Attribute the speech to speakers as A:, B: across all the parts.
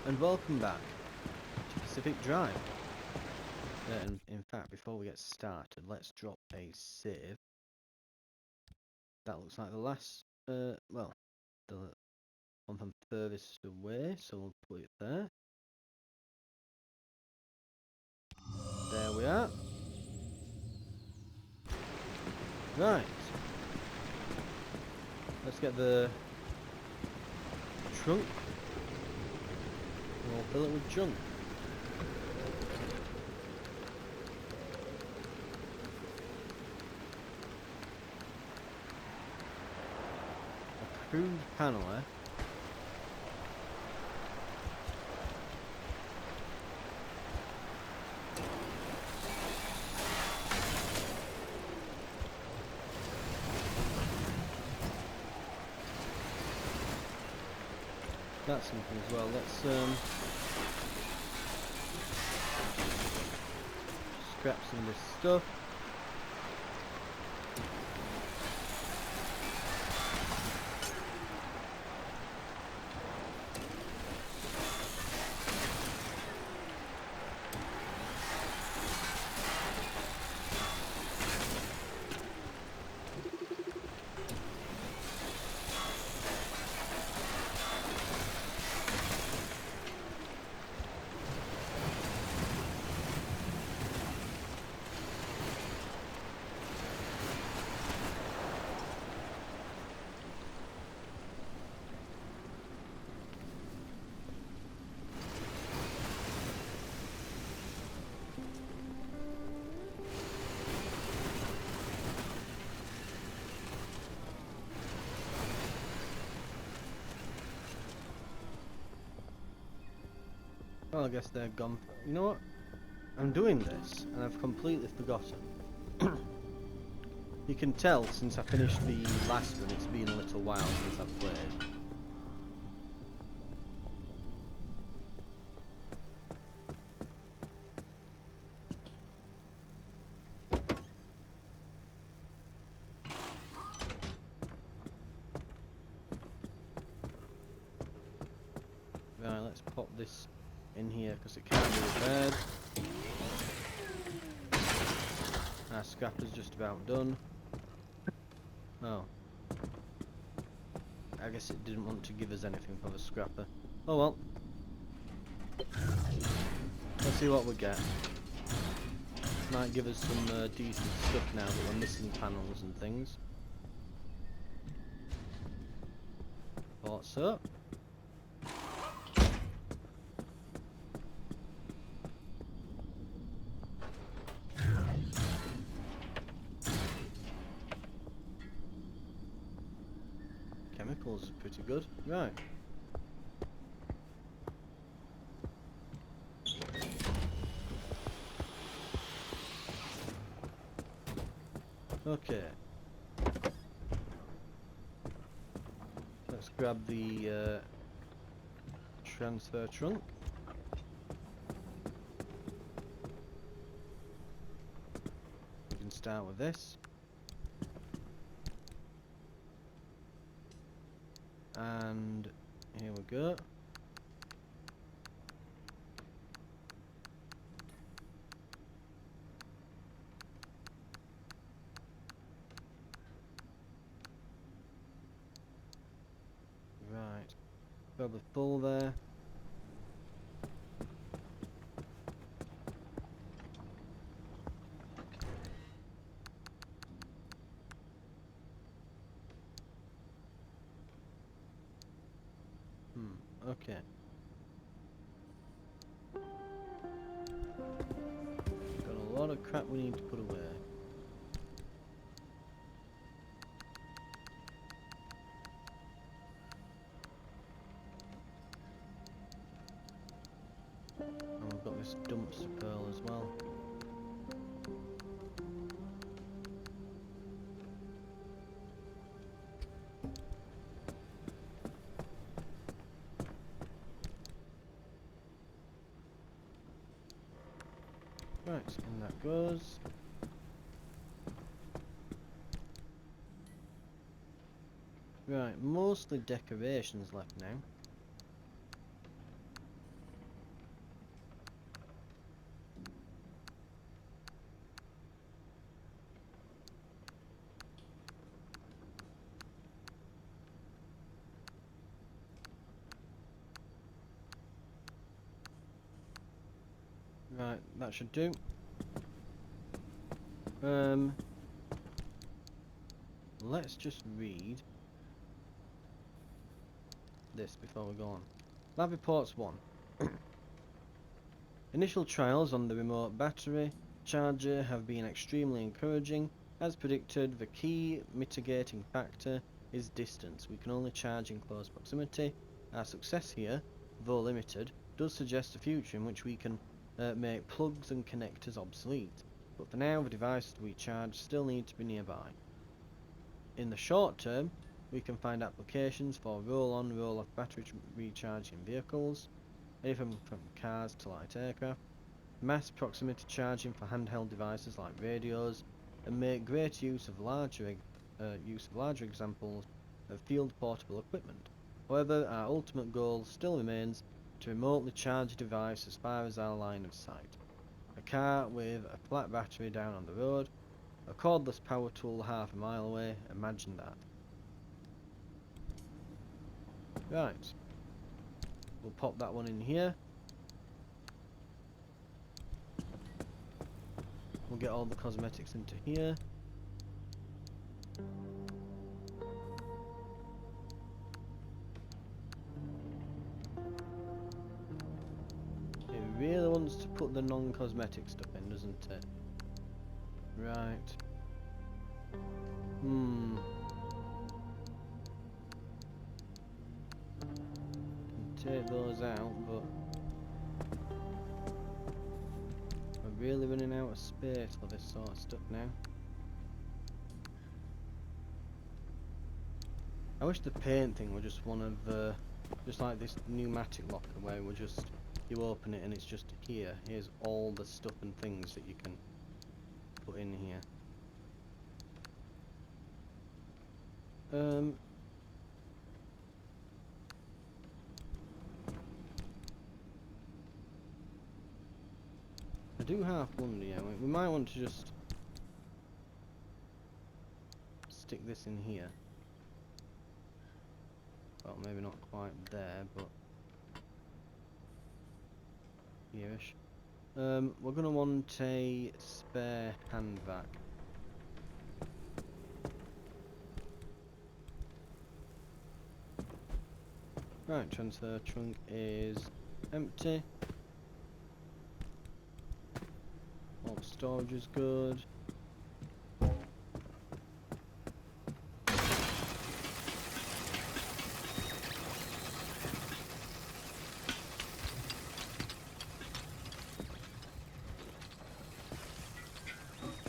A: and welcome back to Pacific Drive. In fact, before we get started, let's drop a save. That looks like the last, well, the one from furthest away, so we'll put it there. There we are. Right. Let's get the trunk. And we'll fill it with junk. Approved paneler. That's something as well. Let's scrap some of this stuff. Well, I guess they're gone. You know what? I'm doing this, and I've completely forgotten. You can tell since I finished the last one, it's been a little while since I've played. Right, let's pop this in here because it can't be repaired. Our scrapper's just about done. Oh. I guess it didn't want to give us anything for the scrapper. Oh well. Let's see what we get. Might give us some decent stuff now that we're missing panels and things. Thought so. Chemicals are pretty good. Right. Okay. Let's grab the transfer trunk. We can start with this. And here we go. Right. Grab a full there. Okay. Got a lot of crap we need to put away. And we've got this dumpster pearl as well. Right, in that goes. Right, mostly decorations left now. Right, that should do. Let's just read this before we go on. Lab Reports 1. Initial trials on the remote battery charger have been extremely encouraging. As predicted, the key mitigating factor is distance. We can only charge in close proximity. Our success here, though limited, does suggest a future in which we can make plugs and connectors obsolete. But for now, the devices we charge still need to be nearby. In the short term, we can find applications for roll-on, roll-off battery recharging vehicles, anything from cars to light aircraft, mass proximity charging for handheld devices like radios, and make greater use of larger examples of field portable equipment. However, our ultimate goal still remains to remotely charge a device as far as our line of sight. A car with a flat battery down on the road, a cordless power tool half a mile away, imagine that. Right, we'll pop that one in here. We'll get all the cosmetics into here. It really wants to put the non-cosmetic stuff in, doesn't it? Right. Can take those out, but we're really running out of space for this sort of stuff now. I wish the paint thing were just one of just like this pneumatic locker where we're just, you open it and it's just here. Here's all the stuff and things that you can put in here. I do half wonder, yeah, we might want to just stick this in here. Well, maybe not quite there, but here-ish. We're gonna want a spare hand vac. Right, transfer trunk is empty. All the storage is good.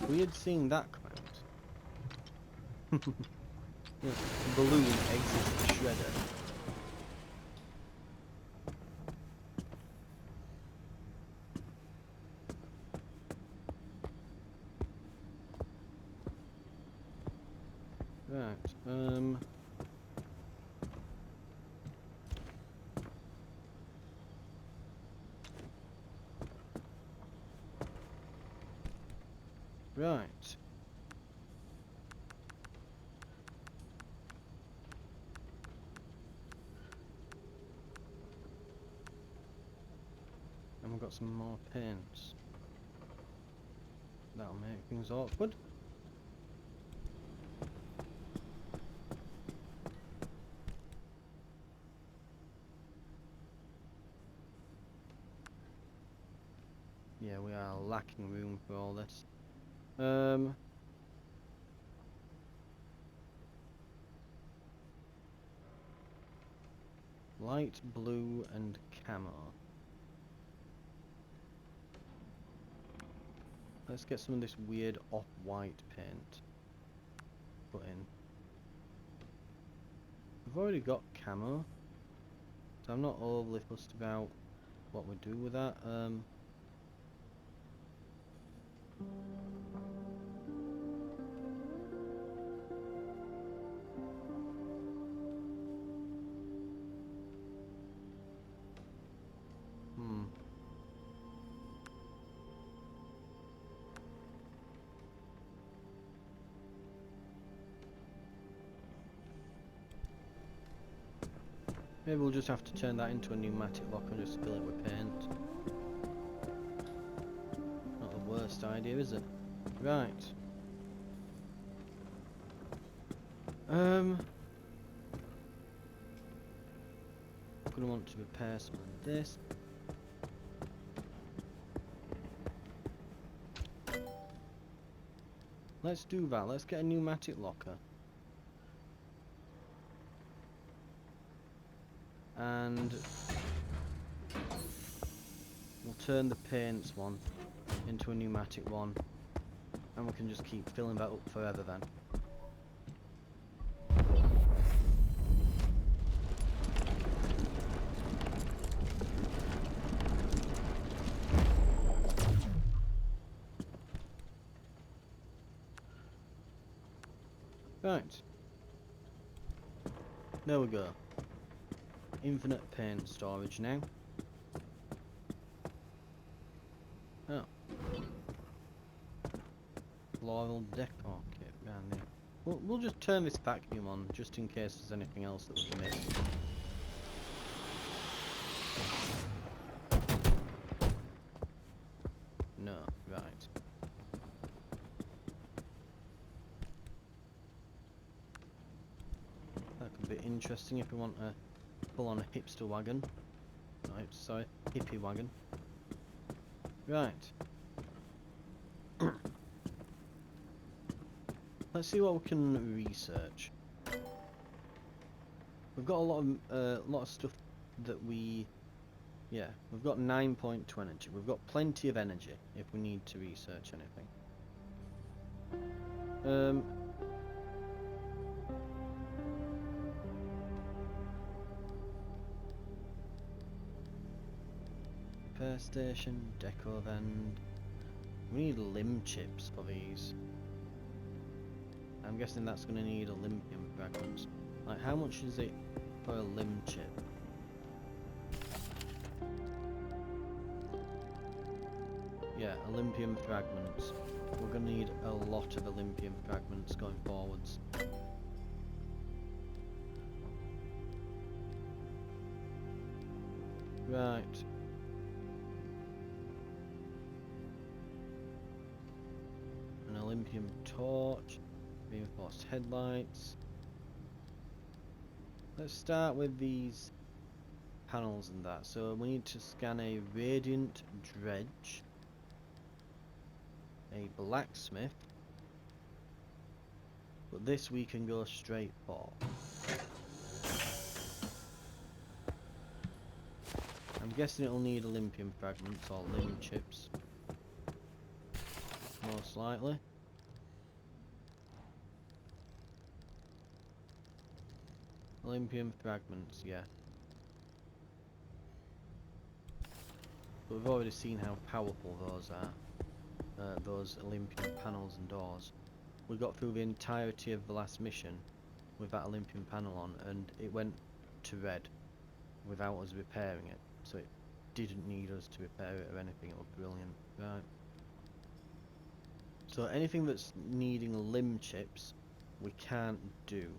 A: Weird seeing that come out. Yeah, balloon exits the shredder. Right, right. And we've got some more paints. That'll make things awkward. Yeah, we are lacking room for all this. Light blue and camo. Let's get some of this weird off-white paint put in. We've already got camo, so I'm not overly fussed about what we do with that. Maybe we'll just have to turn that into a pneumatic lock and just fill it with paint. worst idea, is it? Right. Gonna want to repair some of this. Let's do that. Let's get a pneumatic locker. And we'll turn the paints one into a pneumatic one. And we can just keep filling that up forever then. Right. There we go. Infinite paint storage now. Oh. Floral decor kit round there. We'll just turn this vacuum on just in case there's anything else that we missed. No, right. That could be interesting if we want to pull on a hipster wagon. No, sorry, hippie wagon. Right. Let's see what we can research. We've got a lot of stuff that we... Yeah, we've got 9.2 energy. We've got plenty of energy if we need to research anything. Repair station, deco vent. We need limb chips for these. I'm guessing that's going to need Olympian fragments. Like, how much is it for a limb chip? Yeah, Olympian fragments. We're going to need a lot of Olympian fragments going forwards. Right. An Olympian torch. Reinforced headlights. Let's start with these panels and that. So we need to scan a radiant dredge, a blacksmith, but this we can go straight for. I'm guessing it'll need Olympian fragments or limb chips, most likely. Olympian fragments, yeah. But we've already seen how powerful those are. Those Olympian panels and doors. We got through the entirety of the last mission with that Olympian panel on, and it went to red without us repairing it. So it didn't need us to repair it or anything. It was brilliant. Right. So anything that's needing limb chips, we can't do.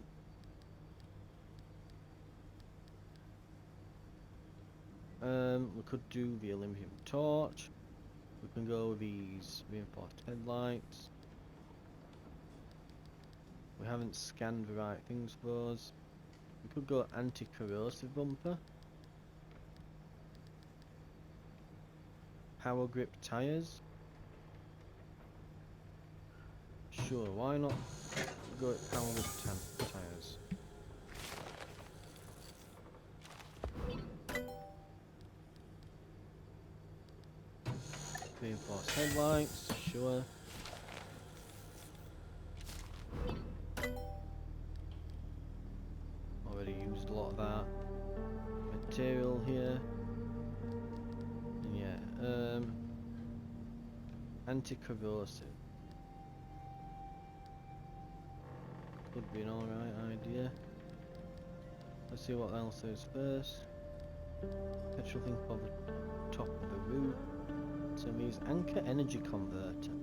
A: We could do the Olympian torch. We can go with these reinforced headlights. We haven't scanned the right things for those. We could go anti-corrosive bumper. Power grip tyres. Sure, why not go with power grip tyres? Reinforced headlights, sure. Already used a lot of that material here. And yeah, anti-corrosive could be an alright idea. Let's see what else there is first. Petrol thing for the top of the route. So these anchor energy converter.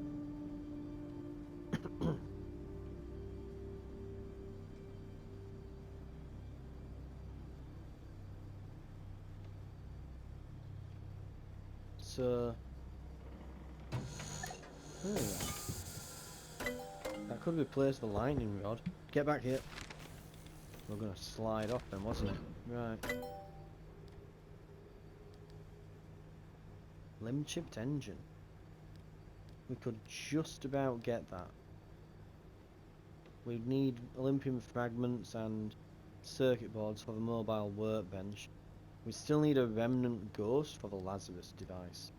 A: So That could replace the lightning rod. Get back here. We're gonna slide off then, wasn't it? Right. Limb chipped engine. We could just about get that. We'd need Olympian fragments and circuit boards for the mobile workbench. We still need a remnant ghost for the Lazarus device.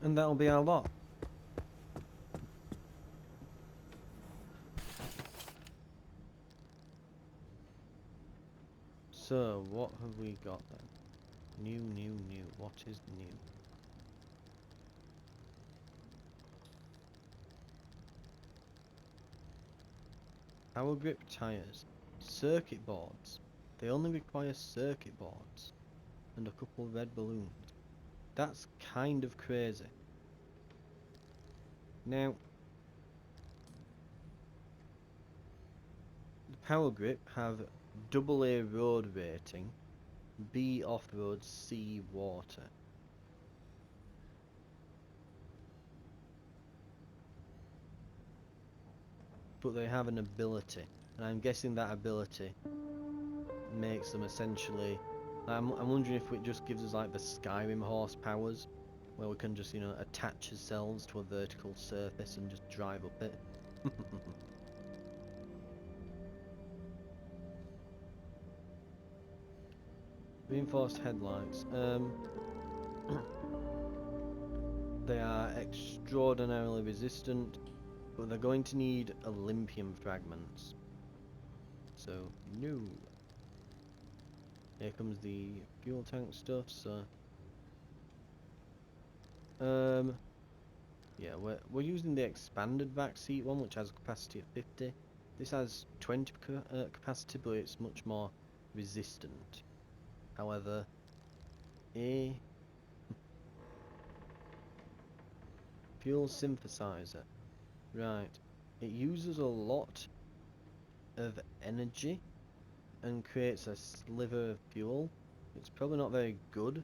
A: And that'll be our lot. So, what have we got then? New. What is new? Power grip tyres. Circuit boards. They only require circuit boards. And a couple of red balloons. That's kind of crazy. Now, the power grip have AA road rating, B off-road, C water. But they have an ability, and I'm guessing that ability makes them essentially... I'm wondering if it just gives us like the Skyrim horsepowers, where we can just, you know, attach ourselves to a vertical surface and just drive up it. Reinforced headlights. They are extraordinarily resistant, but they're going to need Olympian fragments. So, no. Here comes the fuel tank stuff, so... yeah, we're using the expanded back seat one, which has a capacity of 50. This has 20 capacity, but it's much more resistant. However, fuel synthesizer. Right. It uses a lot of energy and creates a sliver of fuel. It's probably not very good.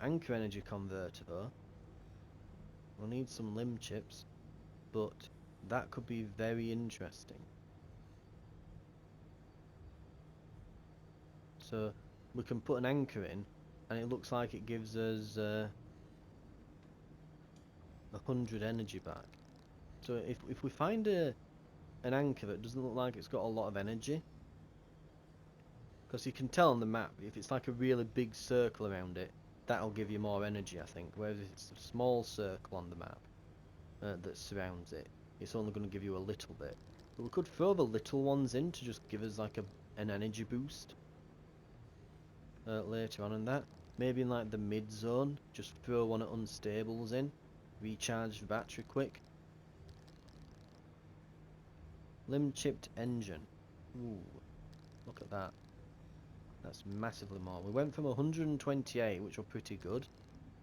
A: Anchor energy converter though. We'll need some limb chips, but that could be very interesting. So we can put an anchor in, and it looks like it gives us 100 energy back. So if we find an anchor that doesn't look like it's got a lot of energy, because you can tell on the map if it's like a really big circle around it, that'll give you more energy, I think. Whereas if it's a small circle on the map that surrounds it, it's only going to give you a little bit. But we could throw the little ones in to just give us like an energy boost later on in that. Maybe in like the mid zone, just throw one at unstables in, recharge the battery quick. Limb chipped engine. Ooh, look at that. That's massively more. We went from 128, which were pretty good,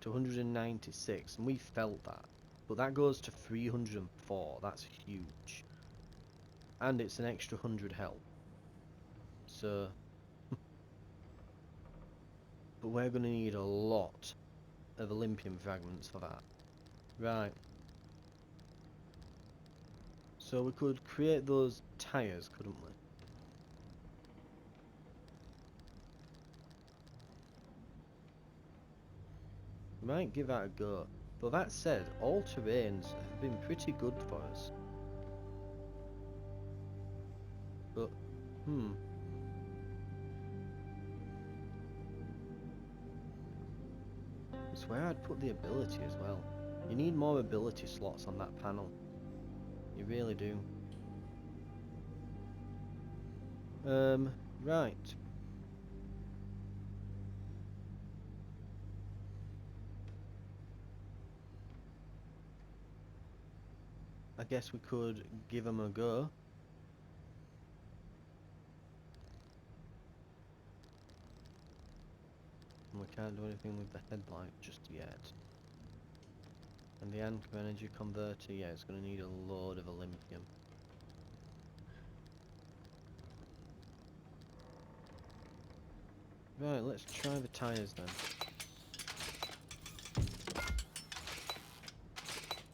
A: to 196, and we felt that. But that goes to 304. That's huge. And it's an extra 100 health. So... but we're going to need a lot of Olympian fragments for that. Right. So we could create those tyres, couldn't we? We might give that a go. But that said, all terrains have been pretty good for us. But, I swear I'd put the ability as well. You need more ability slots on that panel. You really do. Right. I guess we could give them a go. And we we can't do anything with the headlight just yet. And the anchor energy converter, yeah, it's going to need a load of Olympium. Right, let's try the tyres then.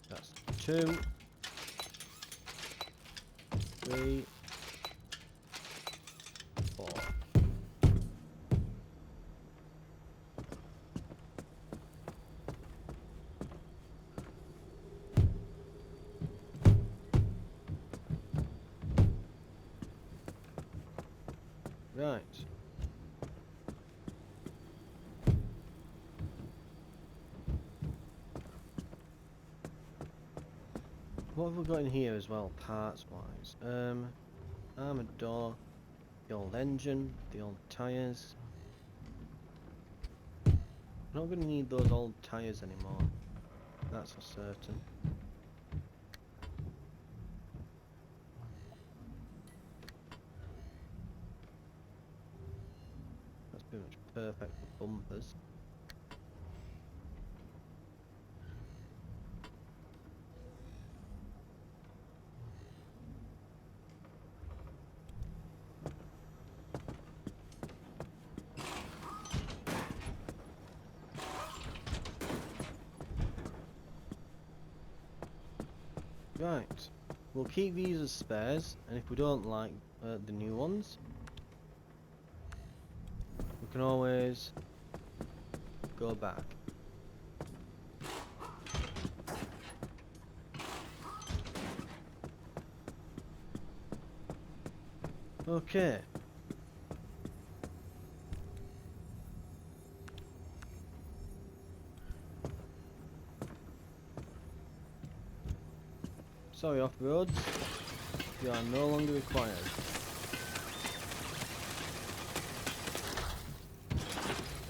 A: That's 2, 3, 4. Right. What have we got in here as well, parts wise? Armoured door, the old engine, the old tyres. I'm not going to need those old tyres anymore, that's for certain. That's pretty much perfect for bumpers. Right, we'll keep these as spares, and if we don't like the new ones, we can always go back. Okay. Sorry, off-roads, you are no longer required.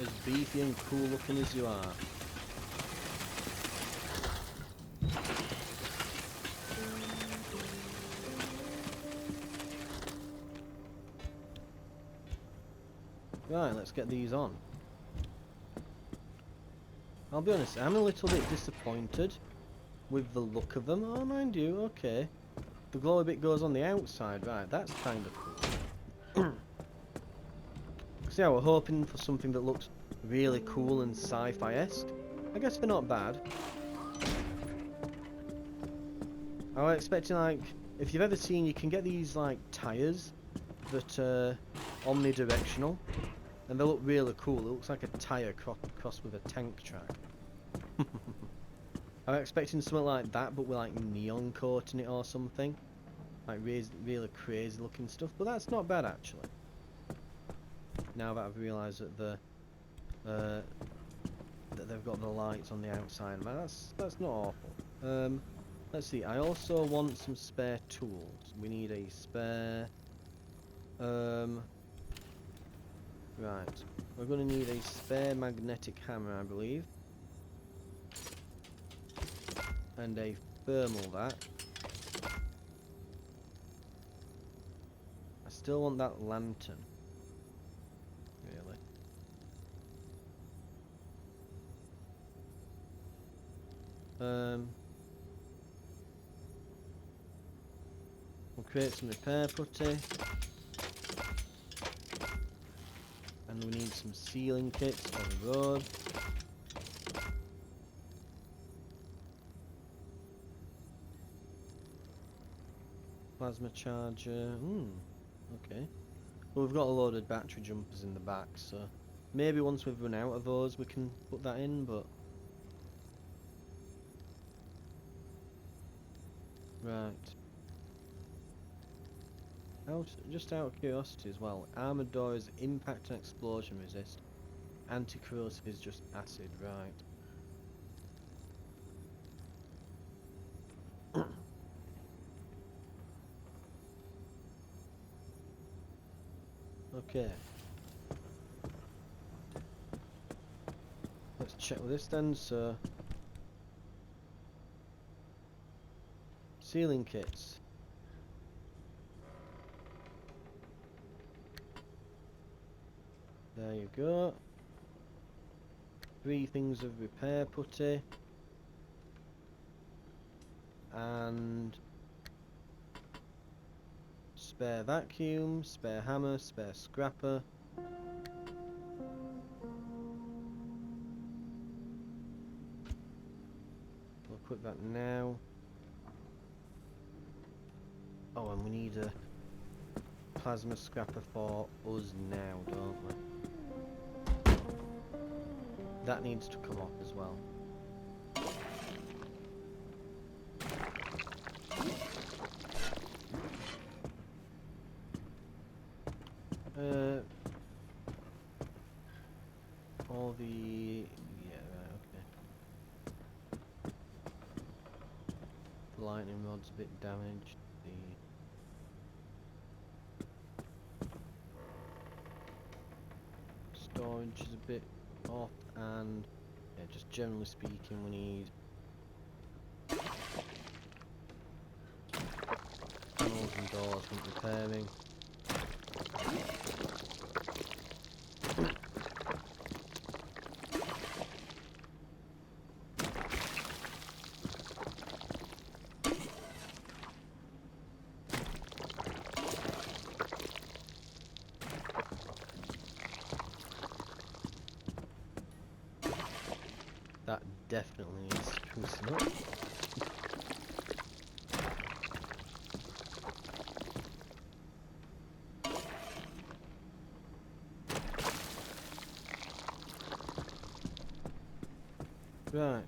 A: As beefy and cool looking as you are. Right, let's get these on. I'll be honest, I'm a little bit disappointed with the look of them. Oh, mind you, okay. The glowy bit goes on the outside, right, that's kind of cool. See, I was hoping for something that looks really cool and sci-fi-esque. I guess they're not bad. I was expecting, like, if you've ever seen, you can get these, like, tyres that are omnidirectional. And they look really cool. It looks like a tyre crossed with a tank track. I'm expecting something like that, but with like neon coating it or something. Like really crazy looking stuff. But that's not bad actually. Now that I've realised that that they've got the lights on the outside, man, that's not awful. Let's see. I also want some spare tools. We need a spare. Right, we're going to need a spare magnetic hammer, I believe. And a thermal that. I still want that lantern. Really. We'll create some repair putty. And we need some sealing kits for the road. Plasma charger. Okay. Well, we've got a load of battery jumpers in the back, so maybe once we've run out of those we can put that in, but... Right. Just out of curiosity as well, armoured door is impact and explosion resist. Anti-corrosive is just acid, right. Okay. Let's check with this then, so... Sealing kits. There you go. 3 things of repair putty. And spare vacuum, spare hammer, spare scrapper. We'll equip that now. Oh, and we need a plasma scrapper for us now, don't we? That needs to come off as well. All the... yeah, right, okay. The lightning rod's a bit damaged. The storage is a bit off, and yeah, just generally speaking, we need panels and doors from repairing. That definitely needs sprucing up. Right.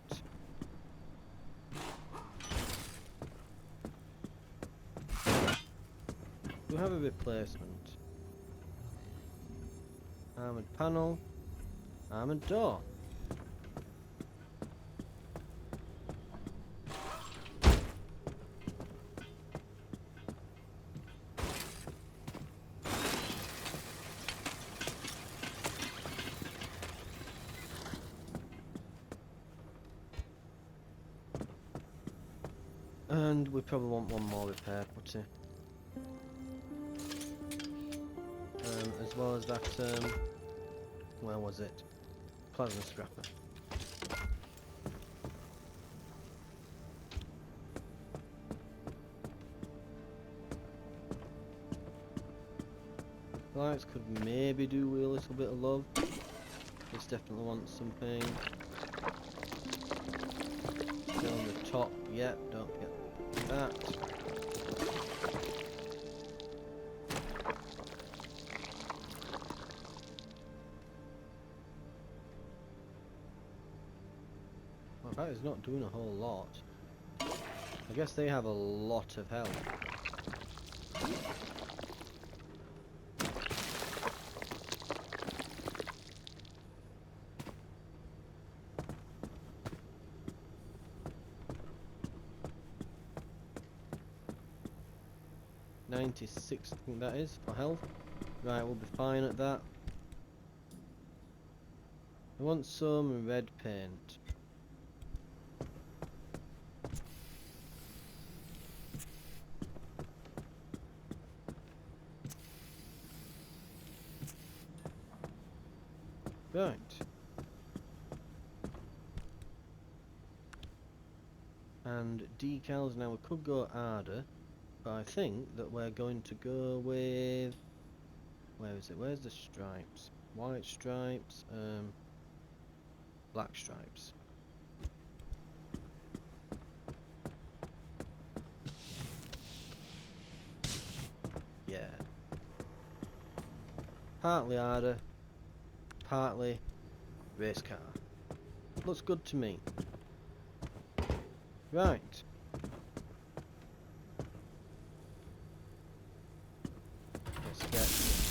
A: We have a replacement. Armoured panel. Armoured door. And we probably want one more repair putty. As well as that, where was it? Plasma scrapper. Lights could maybe do with a little bit of love. This definitely wants something. Still on the top, yeah, don't forget that. Well, that is not doing a whole lot. I guess they have a lot of health. $96, I think that is, for health. Right, we'll be fine at that. I want some red paint. Right. And decals, now we could go harder, but I think that we're going to go with... where is it? Where's the stripes? White stripes, black stripes. Yeah. Partly harder, partly race car. Looks good to me. Right. Let's get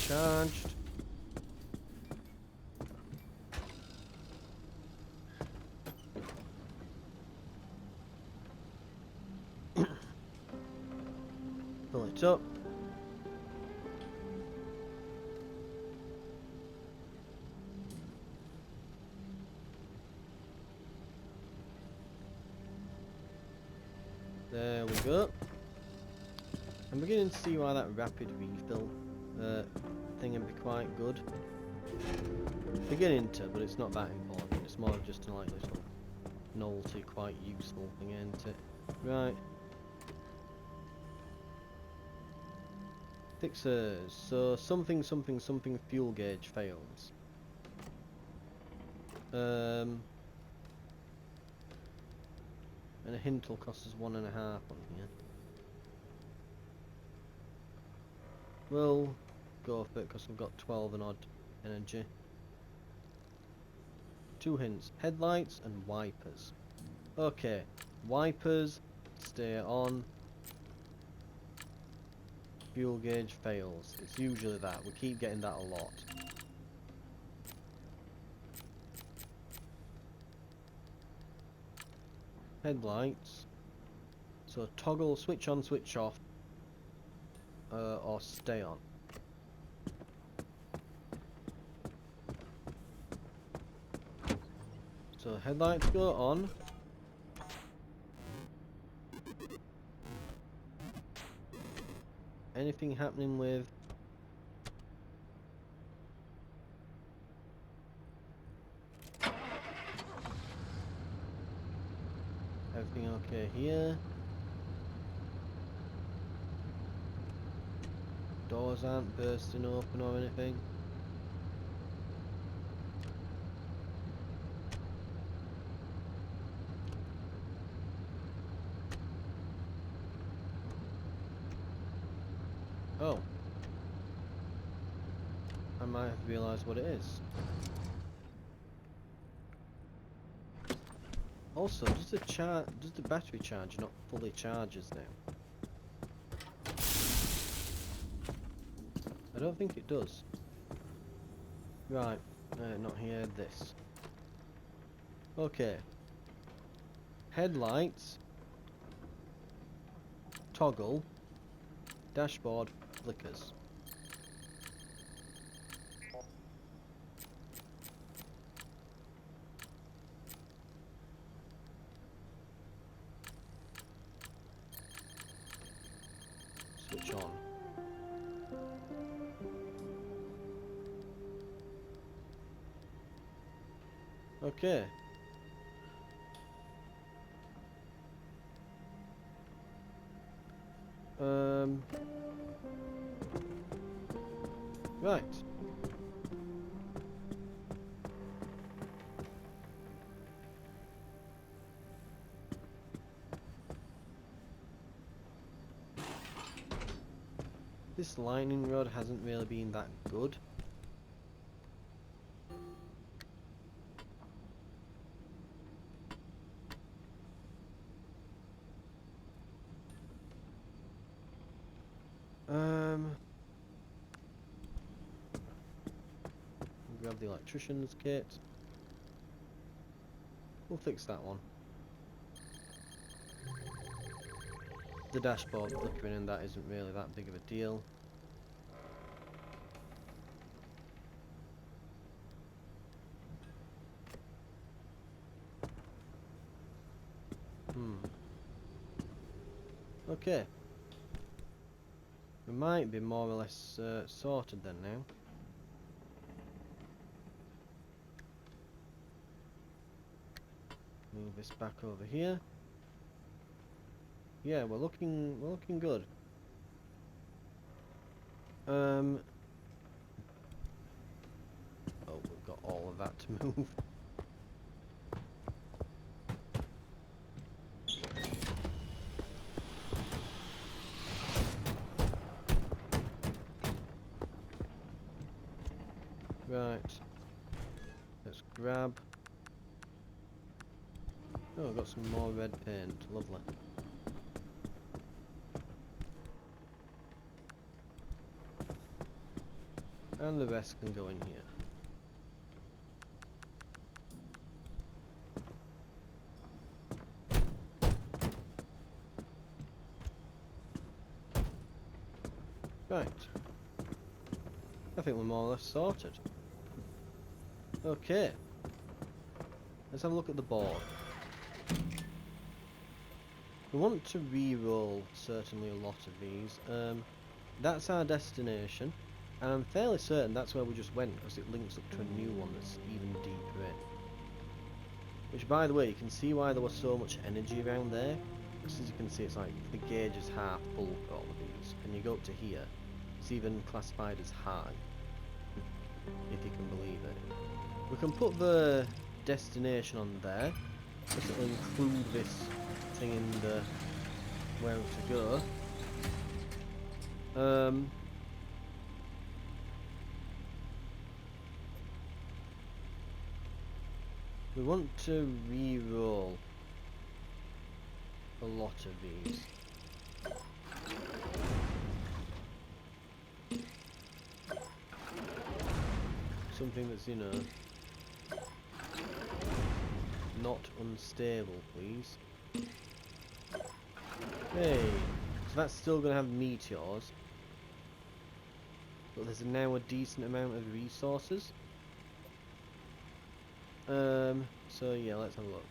A: charged. Pull it up. There we go. I'm beginning to see why that rapid refill thing would be quite good. Beginning to, but it's not that important. It's more of just a like little novelty, quite useful thing, ain't it? Right. Fixers. So something fuel gauge fails. And a hint will cost us 1.5 on here. We'll go for it because we've got 12 and odd energy. 2 hints. Headlights and wipers. Okay. Wipers stay on. Fuel gauge fails. It's usually that. We keep getting that a lot. Headlights. So toggle, switch on, switch off. Or stay on. So headlights go on. Anything happening with everything okay here? Doors aren't bursting open or anything. Oh. I might have realised what it is. Also, does the battery charge not fully charges now? I don't think it does. Right, not here, this. Okay. Headlights. Toggle. Dashboard flickers. Switch on. Okay. Right. This lightning rod hasn't really been that good. Grab the electrician's kit. We'll fix that one. The dashboard flickering and that isn't really that big of a deal. Okay. We might be more or less sorted then now. Move this back over here. Yeah, we're looking good. Oh, we've got all of that to move. Right. Let's grab. Oh, I've got some more red paint. Lovely. And the rest can go in here. Right. I think we're more or less sorted. Okay. Let's have a look at the board. We want to re-roll certainly a lot of these. That's our destination, and I'm fairly certain that's where we just went because it links up to a new one that's even deeper in. Which, by the way, you can see why there was so much energy around there. Because as you can see, it's like the gauge is half full for all of these. And you go up to here, it's even classified as high, if you can believe it. We can put the destination on there. This will include this thing in the where to go. We want to re-roll a lot of these. Something that's, you know, not unstable, please. Hey, so that's still going to have meteors. But there's now a decent amount of resources. So yeah, let's have a look.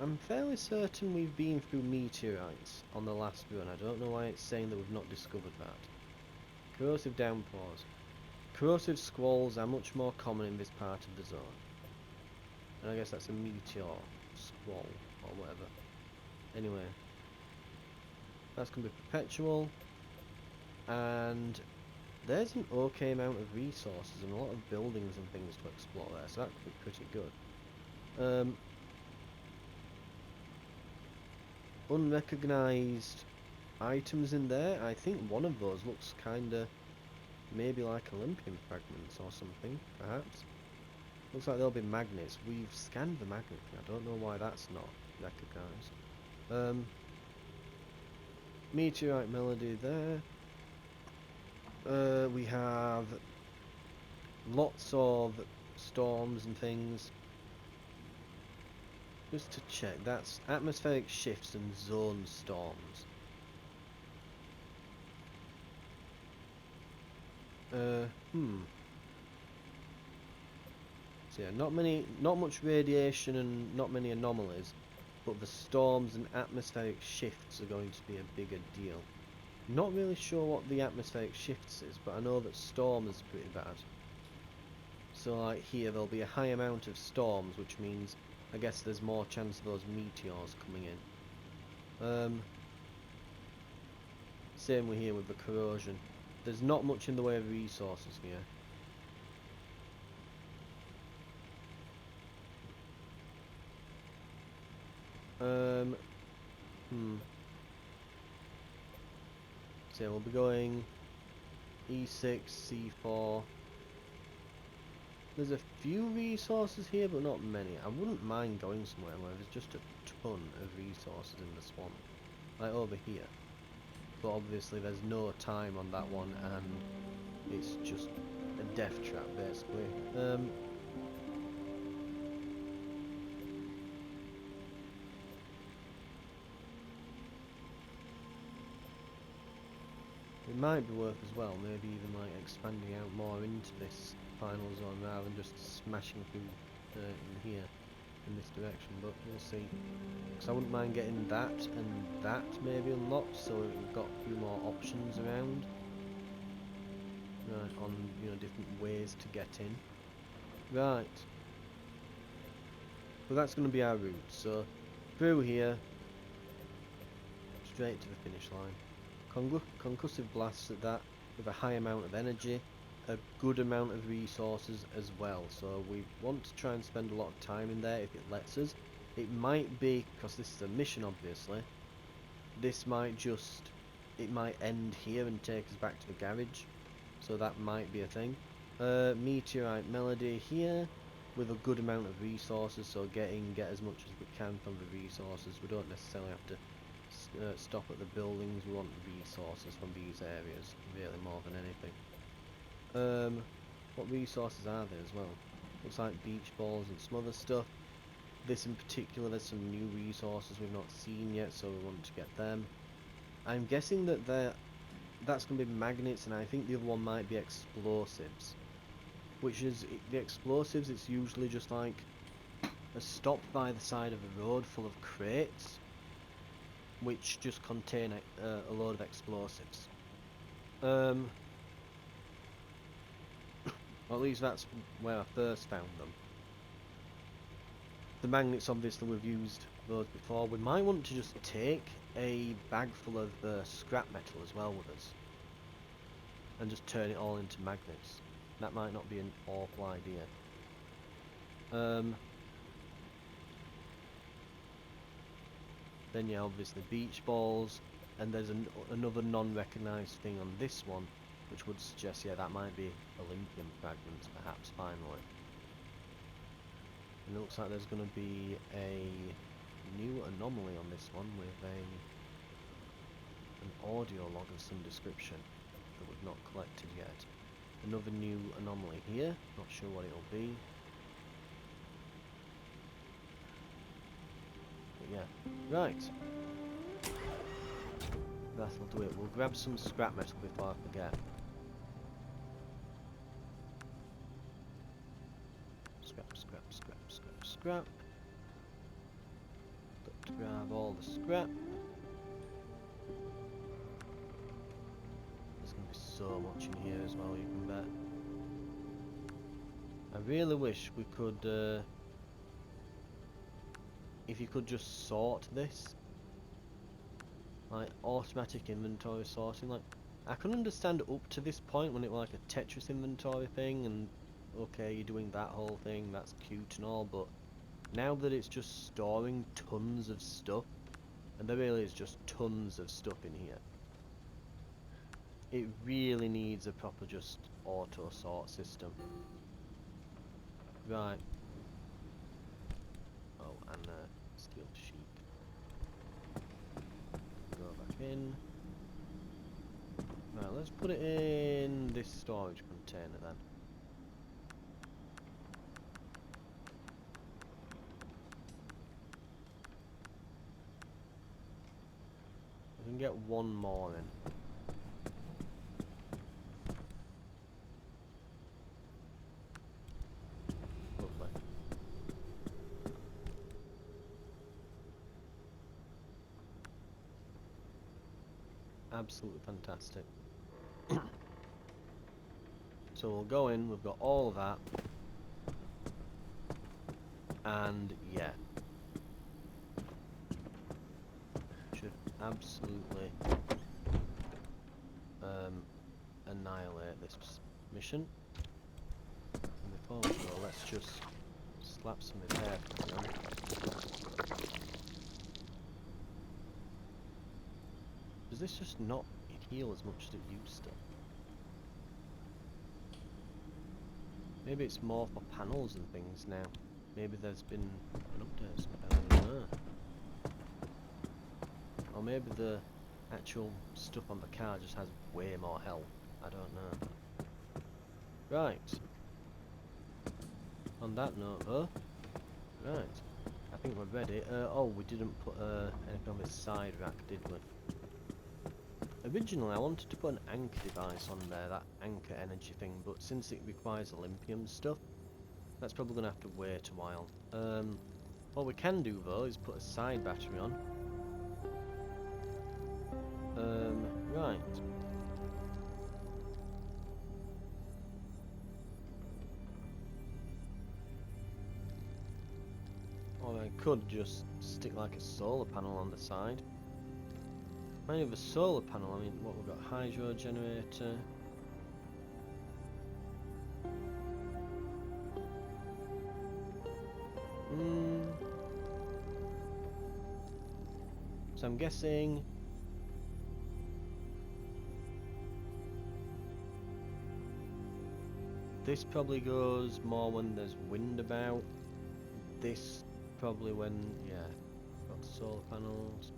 A: I'm fairly certain we've been through meteorites on the last run. I don't know why it's saying that we've not discovered that. Corrosive downpours. Corrosive squalls are much more common in this part of the zone. And I guess that's a meteor squall or whatever. Anyway. That's going to be perpetual. And there's an okay amount of resources and a lot of buildings and things to explore there, so that could be pretty good. Unrecognised items in there. I think one of those looks kinda maybe like Olympian fragments or something, perhaps. Looks like there'll be magnets. We've scanned the magnet. I don't know why that's not recognised. Meteorite melody there. We have lots of storms and things. Just to check, that's atmospheric shifts and zone storms. So yeah, not much radiation and not many anomalies, but the storms and atmospheric shifts are going to be a bigger deal. Not really sure what the atmospheric shifts is, but I know that storms are pretty bad. So like here, there'll be a high amount of storms, which means I guess there's more chance of those meteors coming in. Same with here with the corrosion. There's not much in the way of resources here. So we'll be going E6, C4. There's a few resources here, but not many. I wouldn't mind going somewhere where there's just a ton of resources in the swamp. Like over here. But obviously there's no time on that one, and it's just a death trap, basically. It might be worth as well, maybe even like expanding out more into this final zone rather than just smashing through in here, in this direction, but we'll see. Because I wouldn't mind getting that and that maybe unlocked, so we've got a few more options around. Right, on, you know, different ways to get in. Right. So that's going to be our route, so through here, straight to the finish line. Concussive blasts at that with a high amount of energy, a good amount of resources as well, so we want to try and spend a lot of time in there if it lets us. It might be, because this is a mission obviously, this might just, it might end here and take us back to the garage, so that might be a thing. Meteorite melody here with a good amount of resources, so get as much as we can from the resources. We don't necessarily have to stop at the buildings. We want resources from these areas, really, more than anything. What resources are there as well? Looks like beach balls and some other stuff. This in particular, there's some new resources we've not seen yet, so we want to get them. I'm guessing that that's going to be magnets, and I think the other one might be explosives. Which is, the explosives, it's usually just like a stop by the side of a road full of crates, which just contain a load of explosives. Or at least that's where I first found them. The magnets, obviously, we've used those before. We might want to just take a bag full of scrap metal as well with us, and just turn it all into magnets. That might not be an awful idea. Then yeah, obviously beach balls, and there's another non-recognised thing on this one, which would suggest, yeah, that might be Olympian fragments, perhaps, finally. And it looks like there's going to be a new anomaly on this one with an audio log of some description that we've not collected yet. Another new anomaly here, not sure what it'll be. But yeah, right. That'll do it. We'll grab some scrap metal before I forget. Scrap. Got to grab all the scrap. There's going to be so much in here as well, you can bet. I really wish we could, if you could just sort this, like automatic inventory sorting. Like, I can understand up to this point when it was like a Tetris inventory thing, and okay, you're doing that whole thing, that's cute and all, but now that it's just storing tons of stuff, and there really is just tons of stuff in here, it really needs a proper just auto sort system. Right. Oh, and steel sheep. Go back in. Right, let's put it in this storage container then. We can get one more in. Lovely. Absolutely fantastic. So we'll go in, we've got all of that. And yeah. Should absolutely annihilate this mission. And before we go, let's just slap some repair kits on. Does this just not heal as much as it used to? Maybe it's more for panels and things now. Maybe there's been an update. I don't know. Or maybe the actual stuff on the car just has way more health. I don't know. Right. On that note though, right. I think we're ready. Oh, we didn't put anything on this side rack, did we? Originally I wanted to put an anchor device on there, that anchor energy thing, but since it requires Olympium stuff, that's probably going to have to wait a while. What we can do though is put a side battery on. Right. Or I could just stick like a solar panel on the side. Mind you, the solar panel, I mean, what we've got, hydro generator. So I'm guessing this probably goes more when there's wind about. This probably when, yeah, got solar panels.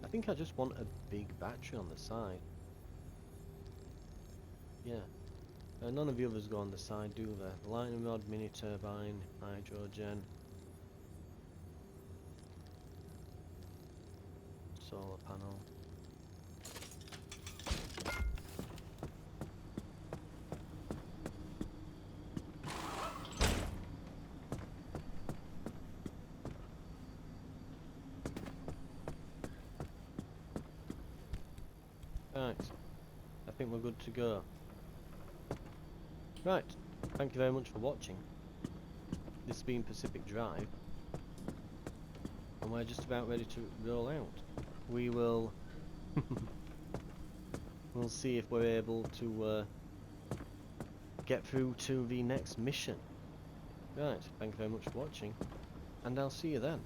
A: I think I just want a big battery on the side. Yeah. None of the others go on the side, do they? Lightning rod, mini turbine, hydrogen, solar panel. Right. I think we're good to go. Right. Thank you very much for watching. This has been Pacific Drive. and we're just about ready to roll out. We will we'll see if we're able to get through to the next mission. Right, thank you very much for watching, and I'll see you then.